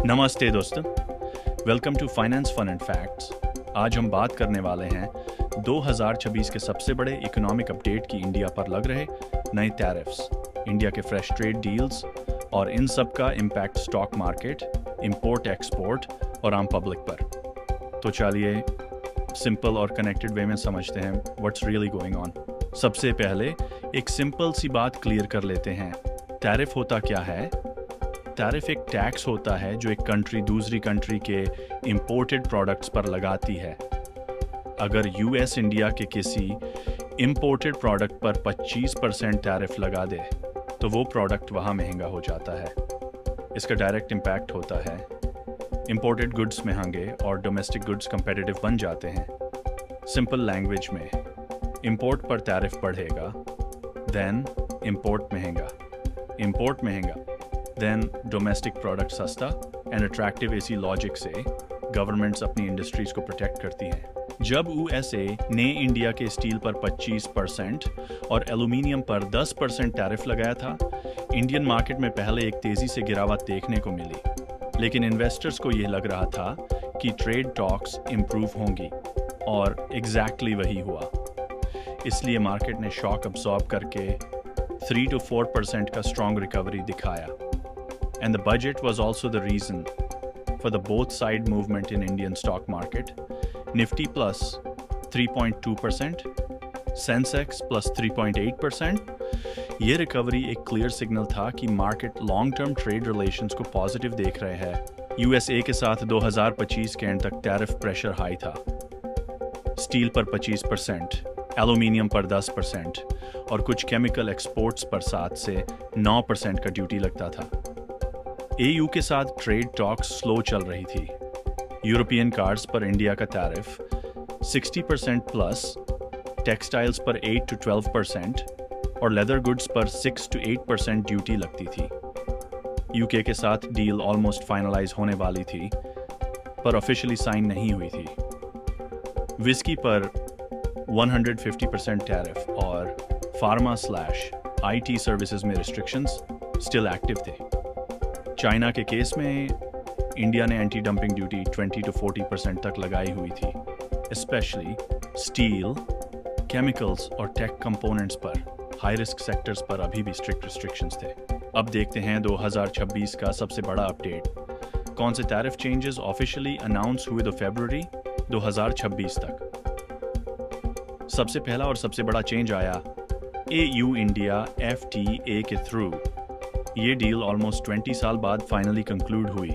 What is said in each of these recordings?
नमस्ते दोस्तों, welcome to finance fun and facts. आज हम बात करने वाले हैं 2026 के सबसे बड़े इकोनॉमिक अपडेट की इंडिया पर लग रहे नए टैरिफ्स, इंडिया के फ्रेश ट्रेड डील्स और इन सब का impact stock market, import export और आम पब्लिक पर। तो चलिए सिंपल और कनेक्टेड वे में समझते हैं व्हाट्स रियली गोइंग ऑन। सबसे पहले एक सिंपल सी बात क्लियर कर लेते हैं। टैरिफ होता क्या है? टैरिफ एक टैक्स होता है जो एक कंट्री दूसरी कंट्री के इंपोर्टेड प्रोडक्ट्स पर लगाती है। अगर यूएस इंडिया के किसी इंपोर्टेड प्रोडक्ट पर 25% टैरिफ लगा दे तो वो प्रोडक्ट वहाँ महंगा हो जाता है। इसका डायरेक्ट इम्पैक्ट होता है इंपोर्टेड गुड्स महंगे और डोमेस्टिक गुड्स कंपेटिटिव बन जाते हैं। सिंपल लैंग्वेज में इंपोर्ट पर टैरिफ बढ़ेगा, देन इंपोर्ट महंगा, देन डोमेस्टिक प्रोडक्ट सस्ता एंड अट्रैक्टिव। इसी लॉजिक से गवर्नमेंट्स अपनी इंडस्ट्रीज को प्रोटेक्ट करती हैं। जब यूएसए ने इंडिया के स्टील पर 25% और एल्यूमिनियम पर 10% टैरिफ लगाया था, इंडियन मार्केट में पहले एक तेजी से गिरावट देखने को मिली, लेकिन इन्वेस्टर्स को यह लग रहा था कि ट्रेड टॉक्स इंप्रूव होंगी और एग्जैक्टली वही हुआ। इसलिए मार्केट ने शॉक अब्सॉर्ब करके 3 to 4% का स्ट्रॉन्ग रिकवरी दिखाया। And the budget was also the reason for the both side movement in Indian stock market. Nifty plus 3.2%, Sensex plus 3.8%. ये रिकवरी एक क्लियर सिग्नल था कि market long term trade relations को positive देख रहे हैं। USA के साथ 2025 के एंड तक टैरिफ प्रेशर हाई था। स्टील पर 25%, एल्यूमिनियम पर 10% और कुछ केमिकल एक्सपोर्ट्स पर 7 से 9% का ड्यूटी लगता था। एयू के साथ ट्रेड टॉक्स स्लो चल रही थी। यूरोपियन कार्स पर इंडिया का टैरिफ 60% प्लस, टेक्सटाइल्स पर 8 to 12% और लेदर गुड्स पर 6 to 8% ड्यूटी लगती थी। यूके के साथ डील ऑलमोस्ट फाइनलाइज होने वाली थी पर ऑफिशियली साइन नहीं हुई थी। विस्की पर 150% टैरिफ और फार्मा/आईटी सर्विसेज में रिस्ट्रिक्शंस स्टिल एक्टिव थे। चाइना के केस में इंडिया ने एंटी डंपिंग ड्यूटी 20 to 40% तक लगाई हुई थी, स्पेशली स्टील, केमिकल्स और टेक कंपोनेंट्स पर। हाई रिस्क सेक्टर्स पर अभी भी स्ट्रिक्ट रिस्ट्रिक्शंस थे। अब देखते हैं 2026 का सबसे बड़ा अपडेट। कौन से टैरिफ चेंजेस ऑफिशियली अनाउंस हुए फरवरी 2026 तक। सबसे पहला और सबसे बड़ा चेंज आया एयू इंडिया FTA के थ्रू। ये डील ऑलमोस्ट 20 साल बाद फाइनली कंक्लूड हुई।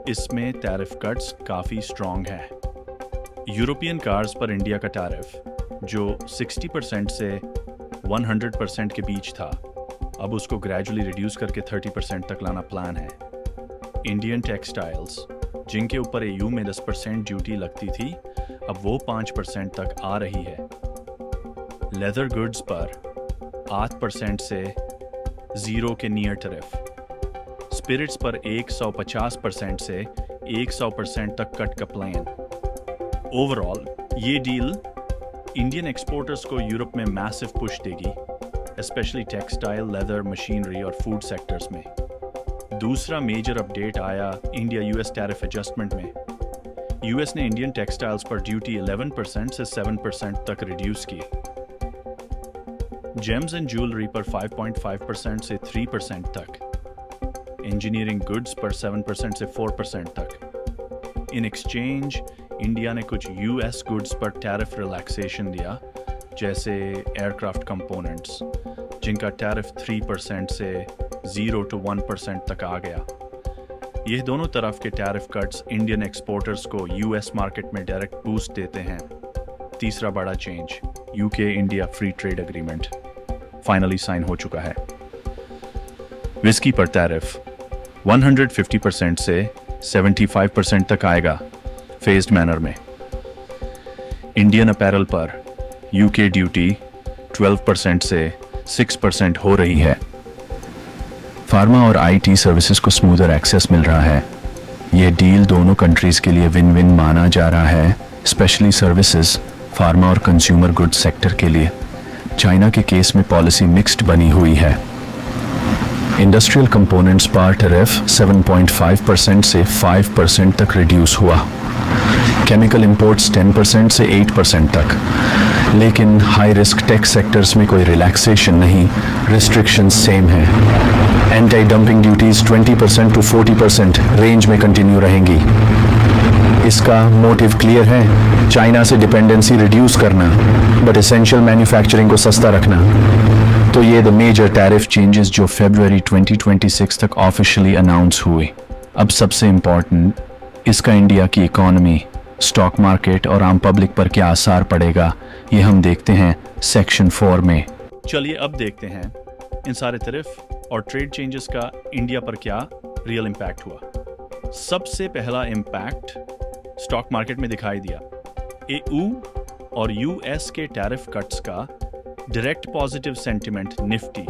इसमें टैरिफ कट्स काफ़ी स्ट्रॉन्ग है। यूरोपियन कार्स पर इंडिया का टैरिफ जो 60% से 100% के बीच था, अब उसको ग्रेजुअली रिड्यूस करके 30% तक लाना प्लान है। इंडियन टेक्सटाइल्स जिनके ऊपर एयू में 10% ड्यूटी लगती थी, अब वो 5% तक आ रही है। लेदर गुड्स पर 8% से 0 के नियर टैरिफ। स्पिरिट्स पर 150% से 100% तक कट का प्लान। ओवरऑल ये डील इंडियन एक्सपोर्टर्स को यूरोप में मैसिव पुश देगी, स्पेशली टेक्सटाइल, लेदर, मशीनरी और फूड सेक्टर्स में। दूसरा मेजर अपडेट आया इंडिया यूएस टैरिफ एडजस्टमेंट में। यूएस ने इंडियन टेक्सटाइल्स पर ड्यूटी 11% से 7% तक रिड्यूस की। जेम्स एंड ज्वेलरी पर 5.5% से 3% तक, इंजीनियरिंग गुड्स पर 7% से 4% तक। इन एक्सचेंज इंडिया ने कुछ यूएस गुड्स पर टैरिफ रिलैक्सेशन दिया, जैसे एयरक्राफ्ट कंपोनेंट्स जिनका टैरिफ 3% से 0 to 1% तक आ गया। ये दोनों तरफ के टैरिफ कट्स इंडियन एक्सपोर्टर्स को यूएस मार्केट में डायरेक्ट बूस्ट देते हैं। तीसरा बड़ा change, UK India free trade agreement finally sign हो चुका है। विस्की पर टैरिफ 150% से 75% तक आएगा फेज्ड मैनर में। इंडियन अपैरल पर यूके ड्यूटी 12% से 6% हो रही है। फार्मा और आईटी सर्विसेज को स्मूदर एक्सेस मिल रहा है। ये डील दोनों कंट्रीज के लिए विन विन माना जा रहा है, स्पेशली सर्विसेज, फार्मा और कंज्यूमर गुड्स सेक्टर के लिए। चाइना के केस में पॉलिसी मिक्स्ड बनी हुई है। इंडस्ट्रियल कंपोनेंट्स पर टैरिफ 7.5% से 5% तक रिड्यूस हुआ, केमिकल इंपोर्ट्स 10% से 8% तक। लेकिन हाई रिस्क टेक सेक्टर्स में कोई रिलैक्सेशन नहीं, रिस्ट्रिक्शंस सेम हैं। Anti dumping duties 20% to 40% range में कंटिन्यू रहेंगी। इसका मोटिव क्लियर है, चाइना से डिपेंडेंसी रिड्यूस करना, बट एसेंशियल मैन्युफैक्चरिंग को सस्ता रखना। तो ये द मेजर टैरिफ चेंजेस जो फरवरी 2026 तक ऑफिशियली अनाउंस हुए। अब सबसे इम्पोर्टेंट, इसका इंडिया की इकोनॉमी, स्टॉक मार्केट और आम पब्लिक पर क्या असर पड़ेगा, ये हम देखते हैं सेक्शन 4 में। चलिए अब देखते हैं इन सारे टैरिफ और ट्रेड चेंजेस का इंडिया पर क्या रियल इम्पैक्ट हुआ। सबसे पहला इम्पैक्ट स्टॉक मार्केट में दिखाई दिया। EU और US के टैरिफ कट्स का डायरेक्ट पॉजिटिव सेंटिमेंट निफ्टी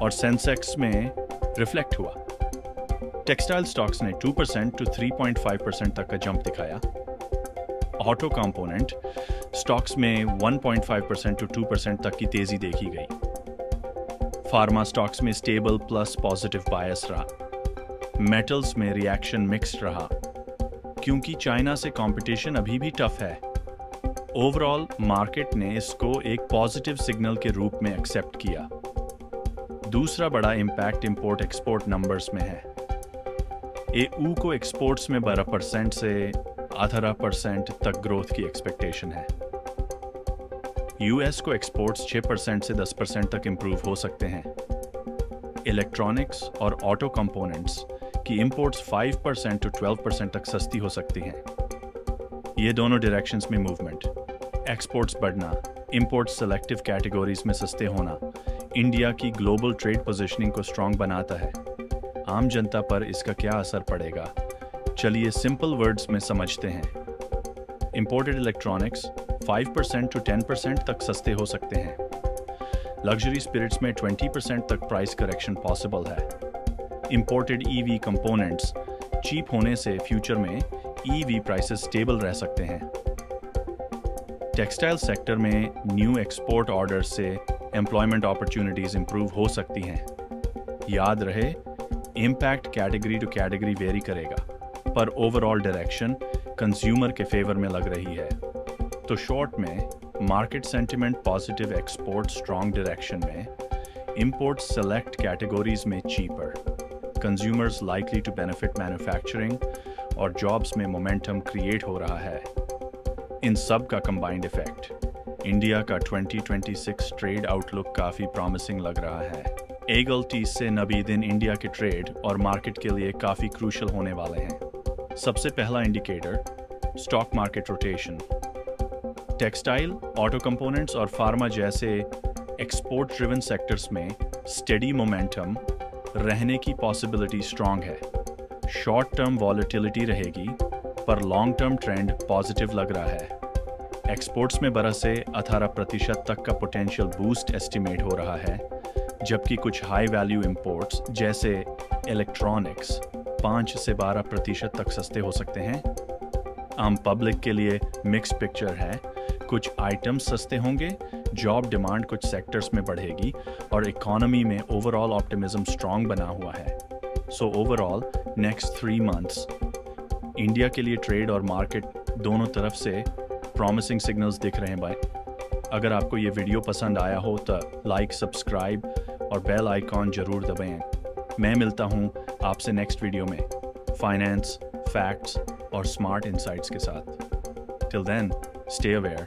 और सेंसेक्स में रिफ्लेक्ट हुआ। टेक्सटाइल स्टॉक्स ने 2% to 3.5% तक का जंप दिखाया। ऑटो कंपोनेंट स्टॉक्स में 1.5% to 2% तक की तेजी देखी गई। फार्मा स्टॉक्स में स्टेबल प्लस पॉजिटिव बायस रहा। मेटल्स में रिएक्शन मिक्स्ड रहा, क्योंकि चाइना से कंपटीशन अभी भी टफ है। ओवरऑल मार्केट ने इसको एक पॉजिटिव सिग्नल के रूप में एक्सेप्ट किया। दूसरा बड़ा इंपैक्ट इंपोर्ट एक्सपोर्ट नंबर्स में है। EU को एक्सपोर्ट्स में 12% से 18% तक ग्रोथ की एक्सपेक्टेशन है। US को एक्सपोर्ट्स 6% से 10% तक इंप्रूव हो सकते हैं। इलेक्ट्रॉनिक्स और ऑटो कंपोनेंट्स की इंपोर्ट्स 5% to 12% तक सस्ती हो सकती हैं। ये दोनों डायरेक्शंस में मूवमेंट, एक्सपोर्ट्स बढ़ना, इंपोर्ट्स सेलेक्टिव कैटेगरीज में सस्ते होना, इंडिया की ग्लोबल ट्रेड पोजीशनिंग को स्ट्रांग बनाता है। आम जनता पर इसका क्या असर पड़ेगा, चलिए सिंपल वर्ड्स में समझते हैं। इंपोर्टेड इलेक्ट्रॉनिक्स 5% to 10% तक सस्ते हो सकते हैं। लग्जरी स्पिरिट्स में 20% तक प्राइस करेक्शन पॉसिबल है। इंपोर्टेड EV कंपोनेंट्स चीप होने से फ्यूचर में EV प्राइसेस स्टेबल रह सकते हैं। टेक्सटाइल सेक्टर में न्यू एक्सपोर्ट ऑर्डर्स से एम्प्लॉयमेंट अपॉर्चुनिटीज इंप्रूव हो सकती हैं। याद रहे, impact category to category vary करेगा, पर ओवरऑल डायरेक्शन कंज्यूमर के फेवर में लग रही है। तो शॉर्ट में market sentiment positive, export strong direction में, इंपोर्ट सेलेक्ट कैटेगरीज में cheaper, consumers likely to benefit manufacturing और जॉब्स में मोमेंटम क्रिएट हो रहा है। इन सब का कंबाइंड इफेक्ट इंडिया का 2026 ट्रेड आउटलुक काफ़ी प्रॉमिसिंग लग रहा है। एगल्टी से नबी दिन इंडिया के ट्रेड और मार्केट के लिए काफ़ी क्रूशल होने वाले हैं। सबसे पहला indicator stock market rotation. Textile, auto components और फार्मा जैसे एक्सपोर्ट ड्रिवन सेक्टर्स में स्टेडी मोमेंटम रहने की पॉसिबिलिटी स्ट्रांग है। शॉर्ट टर्म वॉलेटिलिटी रहेगी, पर लॉन्ग टर्म ट्रेंड पॉजिटिव लग रहा है। एक्सपोर्ट्स में 12 से 18% तक का पोटेंशियल बूस्ट एस्टिमेट हो रहा है, जबकि कुछ हाई वैल्यू इंपोर्ट्स जैसे इलेक्ट्रॉनिक्स 5 से 12% तक सस्ते हो सकते हैं। आम पब्लिक के लिए मिक्स पिक्चर है, कुछ आइटम्स सस्ते होंगे, जॉब डिमांड कुछ सेक्टर्स में बढ़ेगी और इकोनॉमी में ओवरऑल ऑप्टिमिज्म स्ट्रांग बना हुआ है। So overall next 3 months India के लिए ट्रेड और मार्केट दोनों तरफ से प्रॉमिसिंग सिग्नल्स दिख रहे हैं भाई। अगर आपको ये वीडियो पसंद आया हो तो लाइक, सब्सक्राइब और बेल आइकॉन जरूर दबाएं। मैं मिलता हूँ आपसे नेक्स्ट वीडियो में फाइनेंस, फैक्ट्स और स्मार्ट इनसाइट्स के साथ। Till then, stay aware.